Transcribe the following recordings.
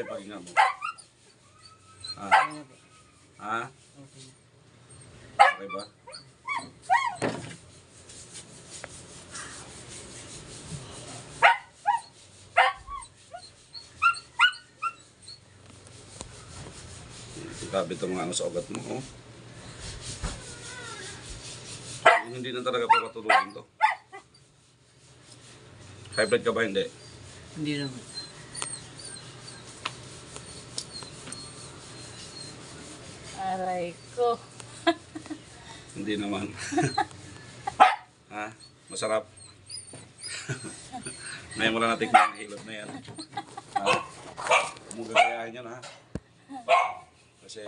yung paghinga mo? Ha? Ha? Okay ba? Grabe itong mga ano sa ugat mo, oh. Hindi na talaga papatulogin to. High blood ka ba? Hindi. Hindi naman. Aray ko. Hindi naman. Ha? Masarap. Ngayon mo lang natikman ang hilot na yan. Ha? Kung gagayahin yan, ha? Kasi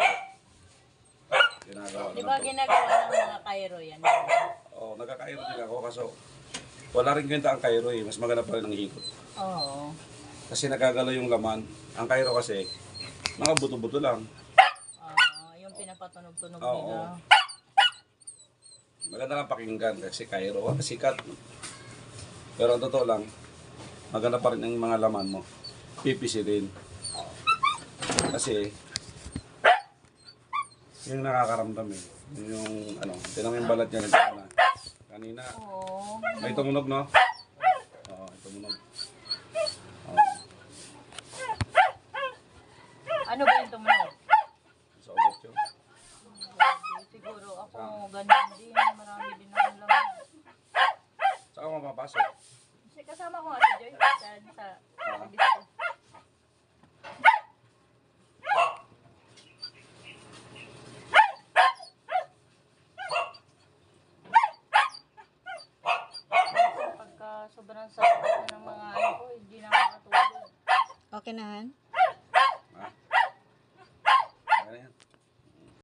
ginagawa Di ko ba na to. ginagawa ng mga Cairo yan? Oo, nagkakairo din ako kaso wala rin kwenta ang kairo eh. Mas maganda pa rin ang hilot. Oo. Kasi nagagalaw yung laman. Ang kairo kasi, mga buto-buto lang. Yung pinapatunog-tunog Oo. nila. Maganda lang pakinggan kasi kairo. Sikat. Pero ang totoo lang, maganda pa rin ang mga laman mo. PPC din. Kasi, yung nakakaramdam eh. Yung ano, tinang yung balat niya na kanina. Oo. May tumunog, no? Oo, tumunog. Oo, Ano ba yung tumunog? sa ugat yun. Siguro ako ganun din. Marami din akong laman. Saan ka mapapasok? Kasi kasama ko nga si Joy. Sa disco. Pagka sobrang sakit na ng mga ano ko, hindi na makatulog. Okay na, Han?